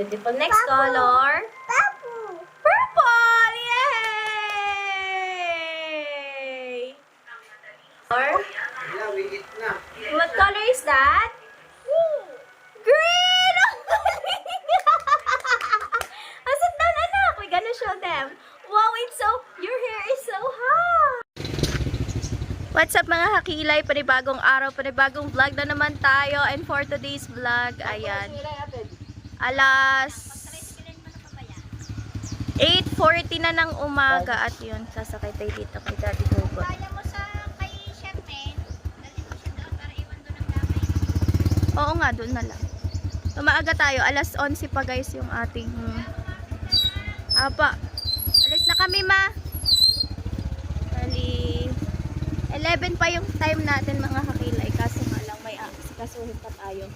beautiful. Next color. Purple! Purple! Yay! Or, what color is that? Green! Oh, sit down, anak. We're gonna show them. Wow, your hair is so hot. What's up mga kakilay? Panibagong araw, panibagong vlog na naman tayo. And for today's vlog, ayan. Alas 8:40 na ng umaga. At yun, sasakay tayo dito kay Daddy Hugo. Oo nga, doon na lang. Umaaga tayo. Alas 11 pa guys yung ating... Apa. Alis na kami, ma. Bali, 11 pa yung time natin mga kakilay. Kaso nga lang may kasuhin pa tayo.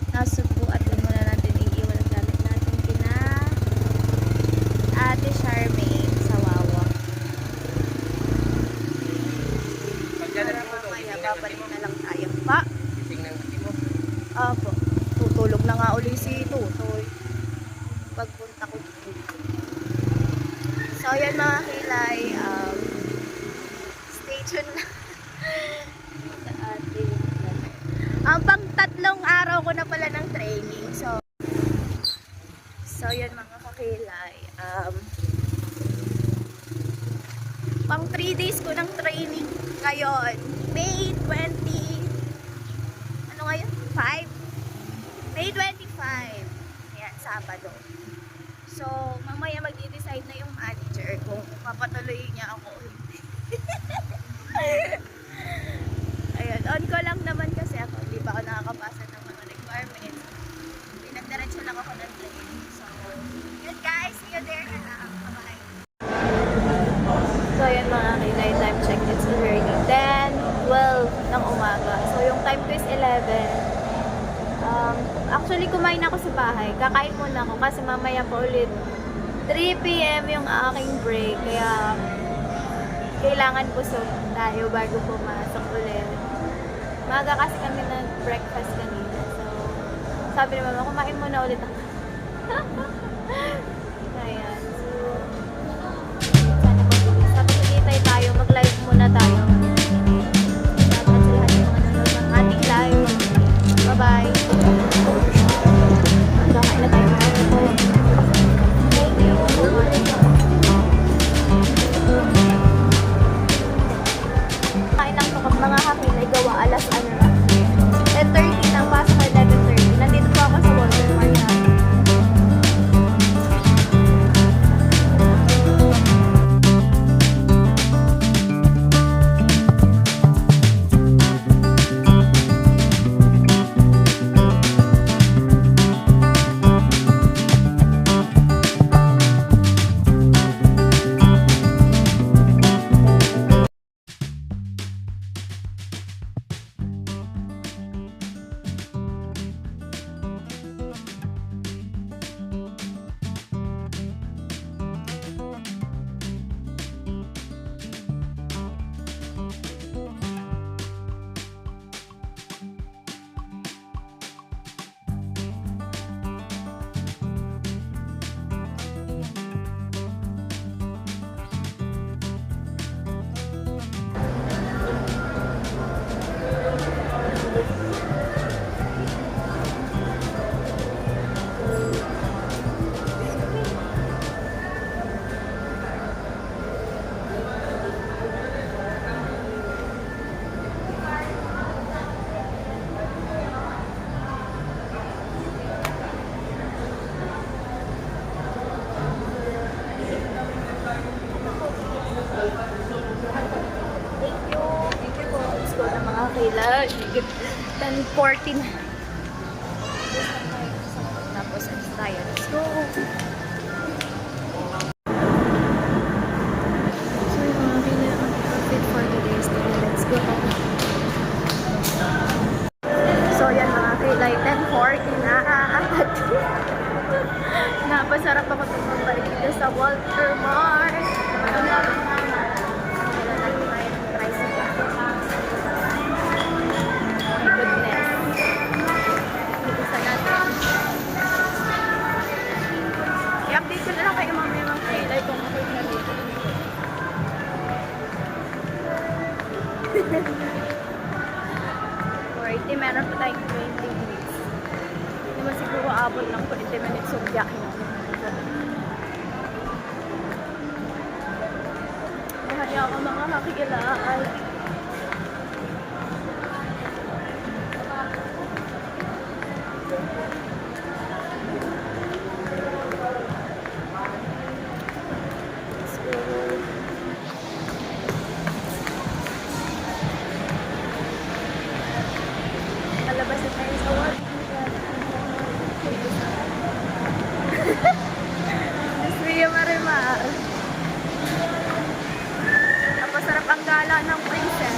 Nasubo at yun muna natin iiwan ang gamit natin kina Ate Charmaine sa Wawa. Mamaya babalik na lang tayo pa. Opo. Tutulog na nga uli si Tutoy pagpunta ko dito. So yan mga kilay, stay tuned na sa ating ang pang tatlong araw ko na pala ng training. So yan mga kakilay, pang 3 days ko ng training ngayon. May 20 ano ngayon? 5? May 25. Ayan, Sabado. So, mamaya magdi-decide na yung manager kung papatuloy niya ako. Ayan, on ko lang naman kasi ako. Hindi pa ako nakakapasa ng mga requirements. Pinagdiretso lang ako ng training. So, yun guys. See you there na lang. Bye-bye. So, ayan mga kilay. Time check. It's already 10:12 ng umaga. So, yung time ko is 11. Actually, kumain ako sa bahay. Kakain muna ako kasi mamaya pa ulit 3 PM yung aking break. Kaya, kailangan busog tayo bago pumasok ulit. Maga kasi kami nag-breakfast kanina. So, sabi ni mama, kumain muna ulit ako. Ayan. So, sana pag-uwi. Sabi ko, hitay tayo. Mag-live muna tayo. Dapat sa lahat yung mga nanonood ng ating live. Bye-bye. Kakain na tayo mga ito. Thank you. Kain lang ito mga kakilay gawa alas ano na. 10:30 nang pasok ay 11:30. Nandito po ako sa Walmart na. Kailan 10:14 tapos alis tayo. Let's go. So yung mga kailan ang outfit for today's day. Let's go. So yan mga kailan 10:40 na at napasarap ako itong pambalik dito sa Walter Mart. 40, meron pa tayong 20 minutes. Hindi naman siguro abot ng 20 minutes of biyakin. Mahali ako mga kakikilaan. Palabas na tayo sa work. Miss Ria Marimar. Napasarap ang gala ng princess.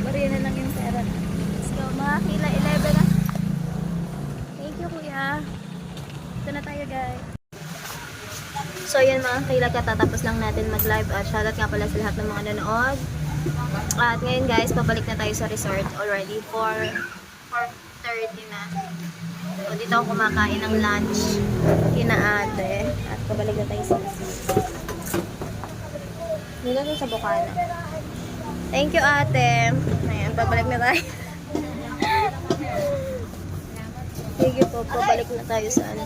Mariana lang yung pera. Let's go. Mga kila 11 na. Thank you, kuya. Ito na tayo, guys. So, yan mga kila, katatapos lang natin mag-live. At shoutout nga pala sa lahat ng mga nanood. At ngayon, guys, pabalik na tayo sa resort already. 4:30 na. So, dito ako kumakain ng lunch kina ate. At pabalik na tayo sa resort. Dito sa Bukana. Thank you, ate. Ayan, pabalik na tayo. Sige po, pabalik na tayo sa ano.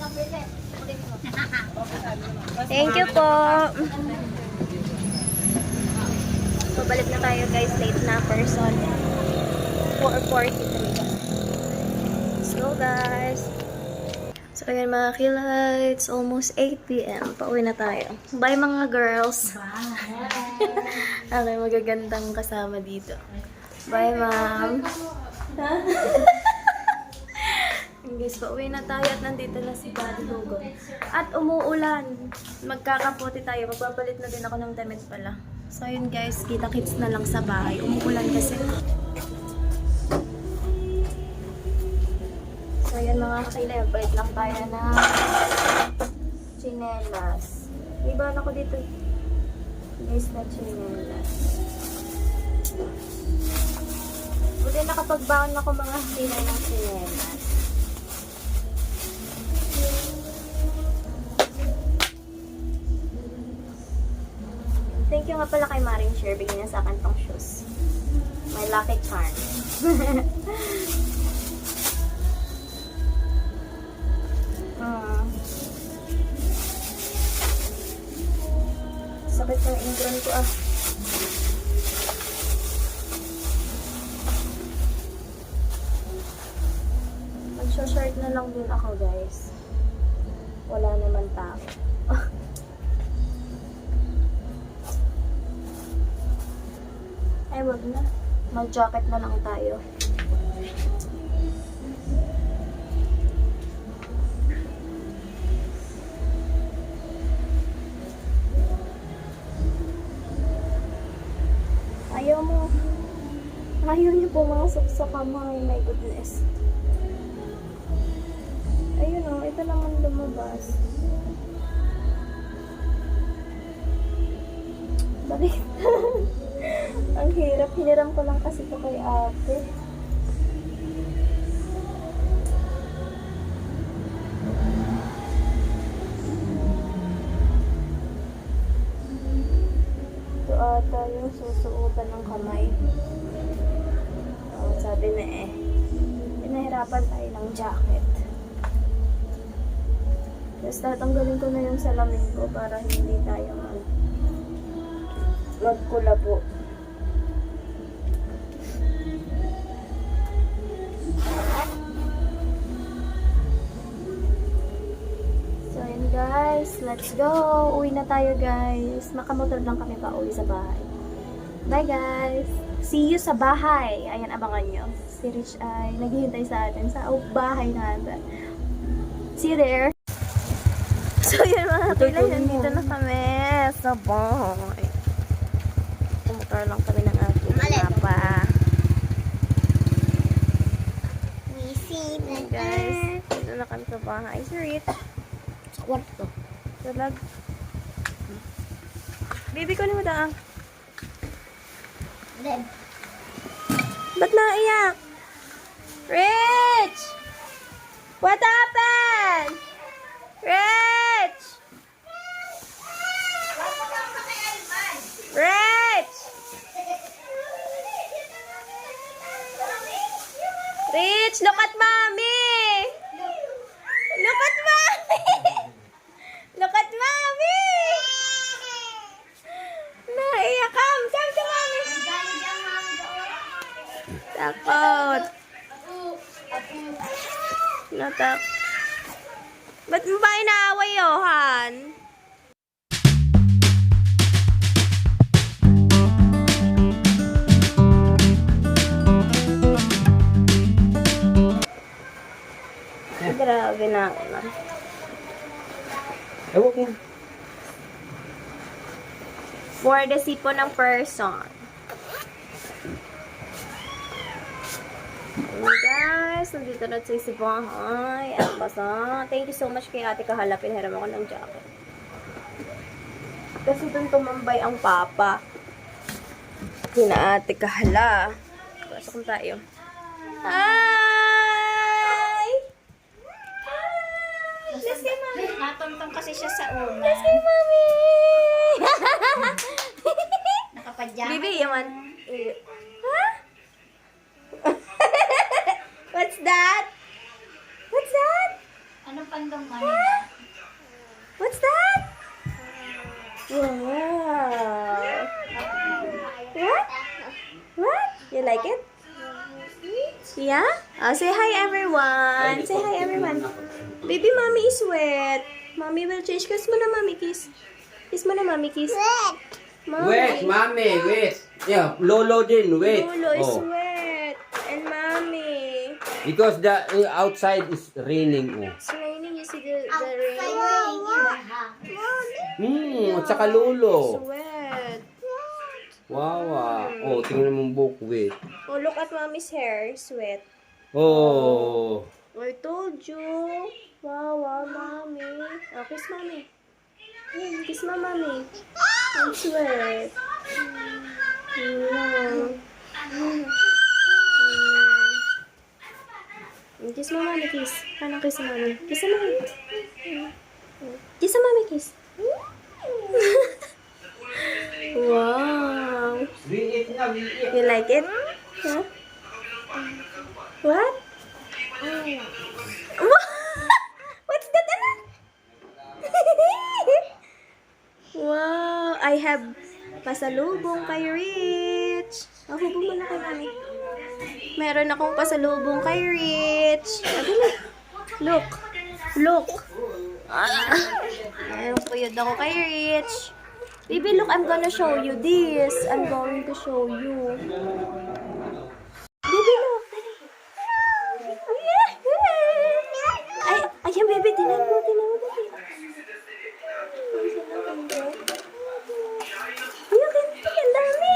Thank you po. Pabalik na tayo, guys. Late na person. 4:43. Let's go, guys. So, ayan mga kilay. It's almost 8 p.m. Pauwi na tayo. Bye, mga girls. Bye. Okay, magagandang kasama dito. Bye, ma'am. Guys, pauwi na tayo at nandito na si Daddy Hugo. At umuulan. Magkakapote tayo. Magpapalit na din ako ng damit pala. So, yun guys. Kita-kits na lang sa bahay. Umuulan kasi. So, yan mga kakilay. Magpalit lang tayo na chinelas. Iba na ko dito. Guys, na chinelas. Buti nakapagbaon ako mga kilay ng chinelas. Thank you nga pala kay Maring Share. Bigyan niya sa akin tong shoes. My lucky charm. Sakit ng ingron ko ah. Mag-short na lang din ako guys. Wala naman tao. wag na. Mag-jacket na lang tayo. Ayaw niyo pumasok sa kamay. My goodness. Ayun o, ito naman lumabas. Balik. Ang hirap. Hiniram ko lang kasi ito kay ate. Ito ata yung susuotan ng kamay. Sabi na pinahirapan tayo ng jacket. Tapos tatanggalin ko na yung salamin ko para hindi tayo magkulabo. So yun guys, let's go! Uwi na tayo guys. Makamotor lang kami pa uwi sa bahay. Bye guys! See you sa bahay. Ayan, abangan nyo. Si Rich ay naghihintay sa atin sa bahay natin. See you there. So, yun mga kapilay. Nandito na kami sa bahay. Pumotor lang kami ng ating mapa. Guys, dito na kami sa bahay. Si Rich. Sa kwarto. Salag. Baby ko ni mo daang. Ba't naiyak? Rich! What happened? Rich! Rich! Rich, look at mommy! Look at mommy! Look at mommy! Naiyak. Come to mommy! Takot. Natak. Ba't mo ba inaaway, Johan? Grabe na. Ewan ko. For the sipon ng person. Guys, nandito na sa bahay. Ang basa. Thank you so much kay ate Kahala. Pinhiram ako ng jacket. Kasi dun tumambay ang papa. Kina ate Kahala. Pasok na tayo. Hi! Let's go, mommy. Natuntong kasi siya sa una. Let's go, mommy! Nakapadyaman. Bibi, yaman. Huh? What's that? What's that? Anong pandong kanina? What's that? Wow. What? What? You like it? Yeah? Oh, say hi everyone. Say hi everyone. Baby, mommy is wet. Mommy will change. Kiss mo na, mommy. Kiss. Kiss mo na, mommy. Kiss. Mommy. Wait, mommy, wait. Yeah, Lolo din, wait. Lolo is Oh. wet. And mommy. Because the outside is raining. Oh. It's raining. You see the rain? At saka Lolo. It's wet. Wow, oh, tingnan mo buhok, wait. Oh, look at mommy's hair. It's wet. Oh. I told you. Wow, mommy. Oh, kiss mommy. Kiss my mommy. It's wet. Kiss my mommy, kiss. Paano kiss my mommy? Kiss my mommy. Kiss my mommy, kiss. Wow. You like it? Huh? What? What's that? Wow, I have pasalubong kay Rich. Hubog mo na kay mami. Meron akong pasalubong kay Rich. Look. Look. Meron puyod ako kay Rich. Baby, look, I'm gonna show you this. I'm going to show you. Baby, look. Ay, ayan, baby. Tinan mo, baby. Look at me, ang dami.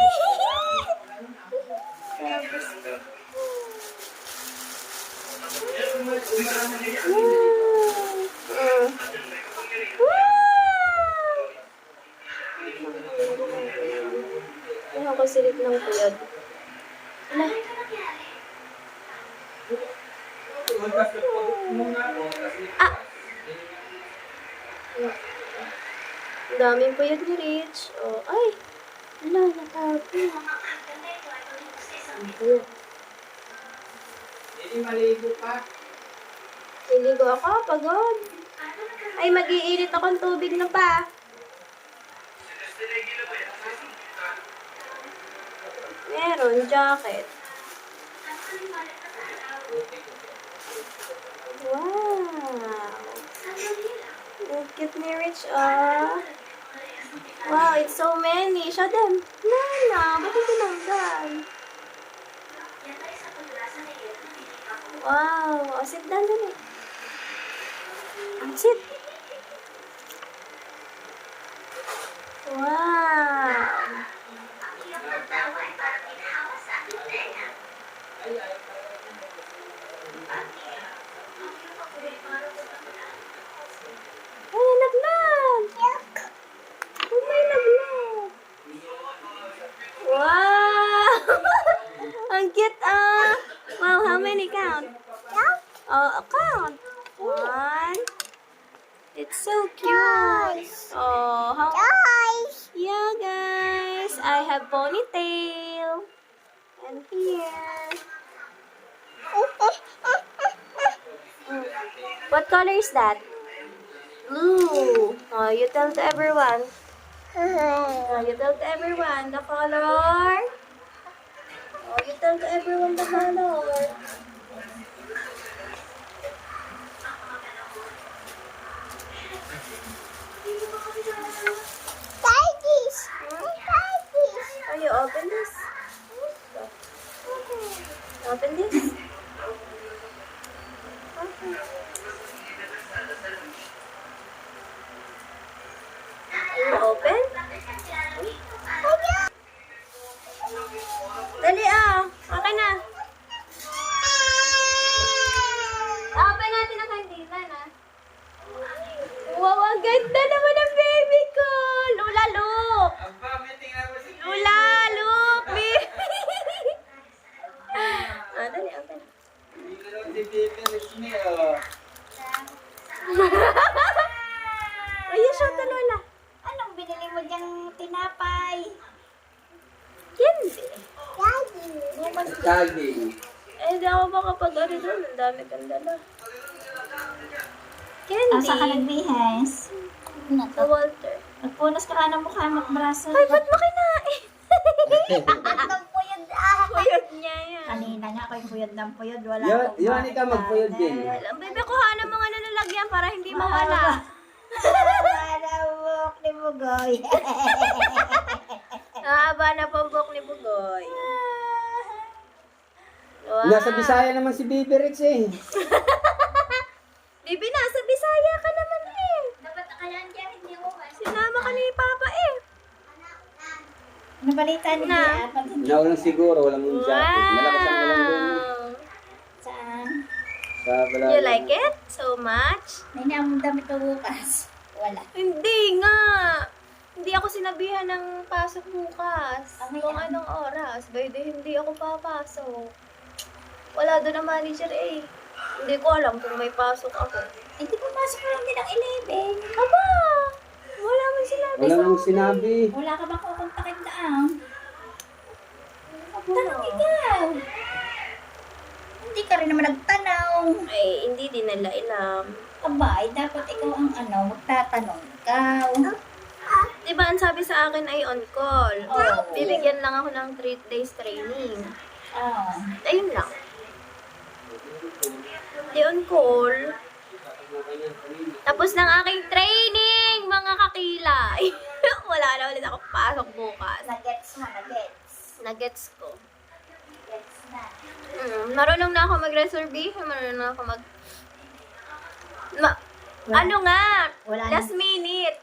Ay, ako silip ng kuyod. Ala. Ah! Ang daming kuyod ni Rich. Oh, ay! Ala, natapo. Ang kuyod. Niligo ako, pagod. Ay, mag-iinit akong tubig na pa. Meron, jacket. Wow. Ang cute ni Rich, ah. Wow, it's so many. Show them. Nana, ba't ito tinanggal? Wow. Oh, sit down dali. Sit. Wow. Ay, naglag! Oh, may naglag! Wow! Ang cute, ah! Wow, how many count? Oh, count! One. It's so cute! Oh, how... Yeah, guys! I have ponytail! And here... What color is that? Blue. Oh, you tell to everyone. Oh, you tell to everyone the color. Oh, you tell to everyone the color. Oh, you open this? Open this? Okay. Are you open? Dali ah. Okay na. Open natin ang kandila na. Wow, ang ganda naman ng baby ko. Lula, look. Lula, look, baby. Ah, dali, open. Ayun siya, Lola. Anong binili mo diyang tinapay? Candy. Saging. Eh, hindi ako makapag ano doon. Ang dami kang dala. Candy. Ang saan ka nagbihes? Sa Walter. Nagpunas ka ng mukha mo at braso. Ay, ba't mo kinain? Ang puyod ah! Puyod niya yan. Kanina nga ako yung puyod ng puyod. Wala Yun ka magpuyod din. Ang bebe, kuhanan mo nga na lalagyan para hindi mawala. Marawok ni Bugoy. Nakahaba na po ang buhok ni Bugoy. Wow. Nasa Bisaya naman si Baby Rich eh. Bibi, nasa Bisaya ka naman eh. Dapat nakalaan dyan, hindi mo ba? Sinama ka ni Papa eh. Nabalita ni Na. Bea. Pag hindi Naulang siguro, walang jacket. Malakas ang ulan doon. Wow. saan? Sa Balayan. You like it so much? May naamong damit ko bukas. Wala. Hindi nga. Hindi ako sinabihan ng pasok bukas. Okay, Kung anong oras. By the hindi ako papasok. Wala doon ang manager eh. Hindi ko alam kung may pasok ako. Hindi pumasok lang din ang 11. Aba! Wala man sinabi Wala sa nang akin. sinabi. Wala ka ba kukontakin daang? Tanong ikaw. Hindi ka rin naman nagtanaw. Ay, hindi din nila alam. Abay, dapat ikaw ang magtatanong ikaw. Diba ang sabi sa akin ay on call. Oo. Bibigyan lang ako ng 3 days training. Oh. Ayun lang. Di on call. Tapos ng aking training, mga kakilay. Wala na ulit Nagets ko. Gets na. Marunong na ako mag-reservation. Marunong na ako mag... ano nga? Wala na. Last minute.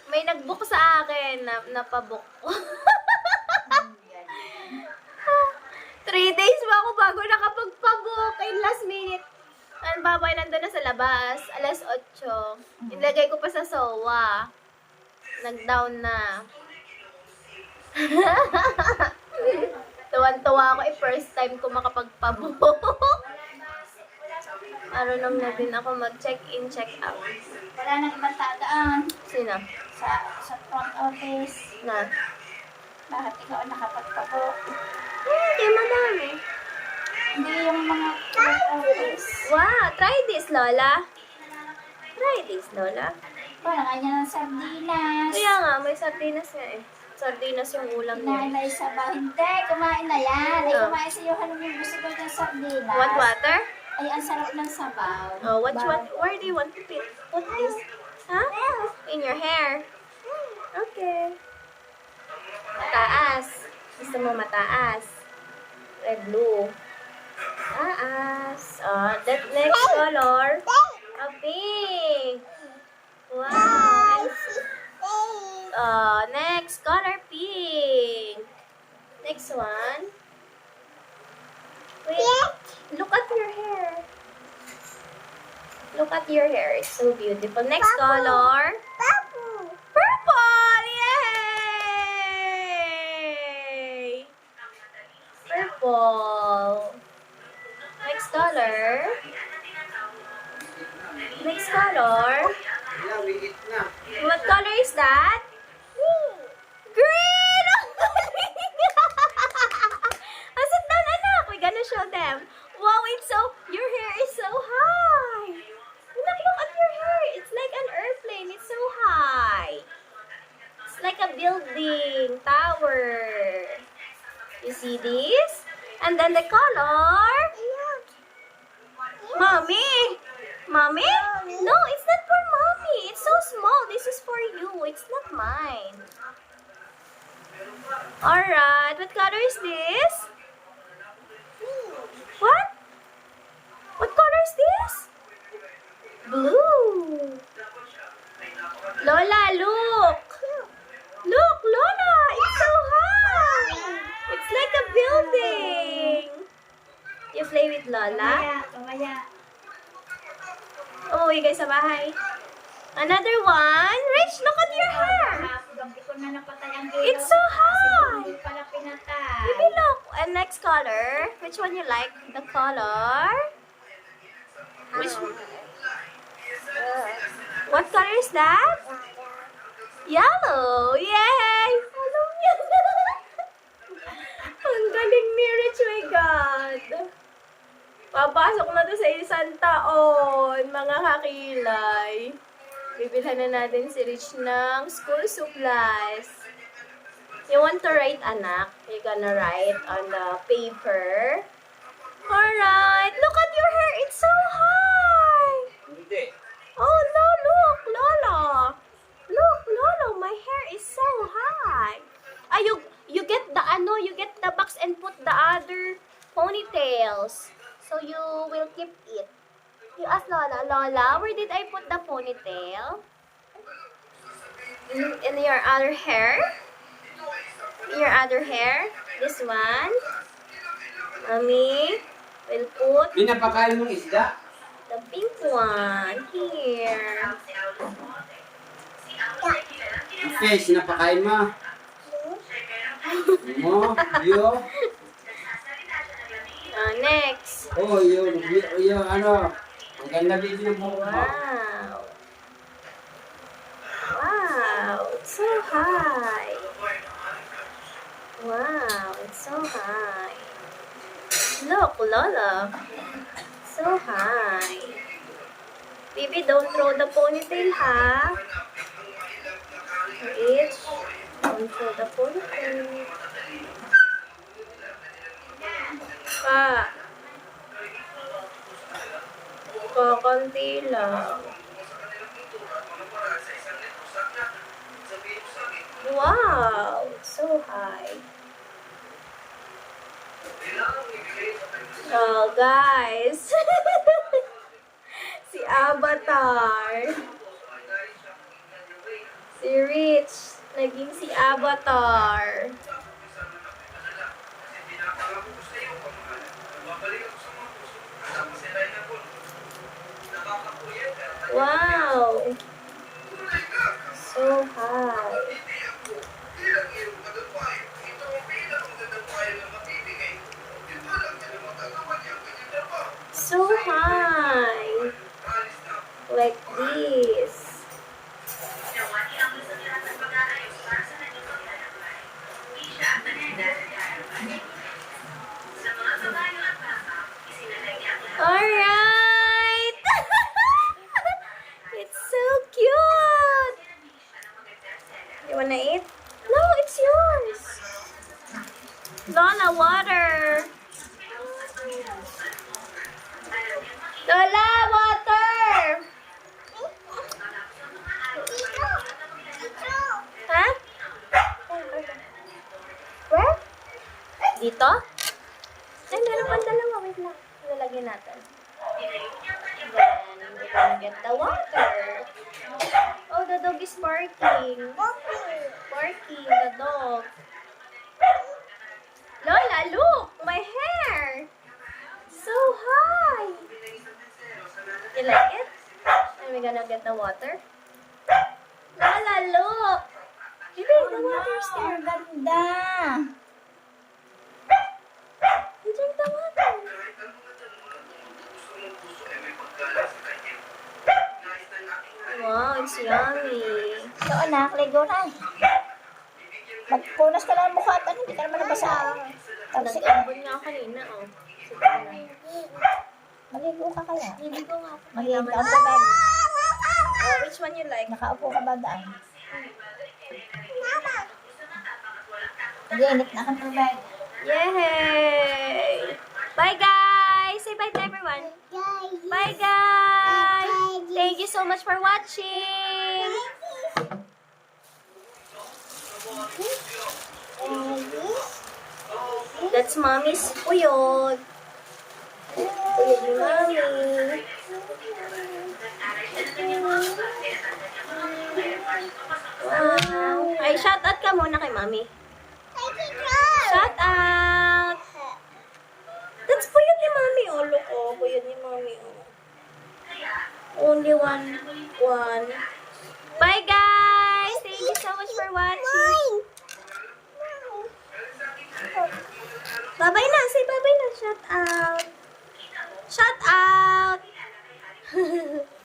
May nag-book sa akin. Napabook ko. 3 days pa ako bago nakapagpabook. In last minute. Ang babay nandun na sa labas. Alas 8. Ilagay ko pa sa SOA. Nag-down na. Tuwan-tuwa ako first time ko makapagpabook. Marunong na din ako mag-check-in, check-out. Wala nang ibang tagaan. Sino? Sa front office. Na? Bakit ikaw ang nakapagpabok? Hindi, madami. Hindi yung mga front office. Wow, try this, Lola. Try this, Lola. Parang kanya ng sardinas. Kaya nga, may sardinas nga eh. Sardinas yung ulam Kinain niya. na yung sabaw. Hindi, kumain na yan. Ay, Oh. kumain sa iyo. Ano yung gusto ko ng sardinas? Want water? Ay, ang sarap ng sabaw. Oh, what? Ba- Where do you want to put this? Huh? In your hair. Okay. Mataas. Gusto mo mataas? Red, blue. Taas. Oh, that next color. Oh, pink. Wow. Next color, pink. Next one. Wait. Look at your hair. Look at your hair. It's so beautiful. Next color. Purple. Purple. Yay! Purple. Next color. Next color. What color is that? Green! Oh, sit down, anak. We're gonna show them. Wow, it's so, your hair is so high. Look at your hair. It's like an airplane. It's so high. It's like a building, tower. You see this? And then the color. Mommy? Mommy? No, it's not for mommy. It's so small. This is for you. It's not mine. Alright. What color is this? What? What color is this? Blue. Lola, look. Look, Lola. It's so high. It's like a building. You play with Lola? Kamaya. Umuwi kayo sa bahay. Another one. Rich, look at your hair. Gabi ko na napatay ang ilaw. It's so high. Hindi pala pinatay. Baby, look. And next color. Which one you like? The color? Which one? What color is that? Yellow. Yay! Hello, yellow. Ang galing ni Rich, my God. Papasok na to sa isang taon, mga kakilay. Bibilhan na natin si Rich ng school supplies. You want to write, anak? You're gonna write on the paper. Alright. Look at your hair. It's so high. Hindi. Oh, no. Look, Lola. Look, Lola. My hair is so high. Ah, you get the box and put the other ponytails. So you will keep it. You ask Lola, Lola, where did I put the ponytail? In your other hair? In your other hair? This one? Mommy will put Pinapakain mong isda? the pink one here. Yung fish, napakain mo? Mo? Yo? Next. Oh, yung ano? Ang ganda baby ng buhok mo. Wow. Wow, it's so high. Wow, it's so high. Look, Lola. So high. Baby, don't throw the ponytail, ha? It's don't throw the ponytail. Pa. Kakanti lang. Wow, it's so high. Oh, guys. Si Avatar. Si Rich. Naging si Avatar. Wow. So high. So high. Like this. Alright! It's so cute! You wanna eat? No, it's yours! Lola, water! Lola, water! Ha? Where? Dito? Ay, meron pang dalawa. Wait lang. Lalagyan natin. Then, we can get the water. Oh, the dog is barking. Barking, the dog. Lola, look! My hair! So high! You like it? Are we gonna get the water? Lola, look! Bibi, the water's there. Ang ganda. You drink the water. Wow, it's yummy. So, anak, ligo na. Magpunas ka lang ang mukha at ano, hindi ka naman nabasa. Tapos, Nag-ambon nga ako kanina, oh. maligo ka kaya. Hindi ko nga ako. Maligo ka sa bed. Oh, which one you like? Nakaupo ka ba daan? Nag-iinit na kang tubig. Yay! Bye, guys! Say bye to everyone. Bye, guys! Thank you so much for watching! That's Mommy's puyod. Puyod ni Mommy. Wow! Ay, shout out ka muna kay Mommy. Shout out! That's puyod ni Mommy. Oh, look, oh. Puyod ni Mommy, oh. Only one. Bye, guys! Thank you so much for watching. Bye-bye na. Say bye-bye na. Shout out. Shout out.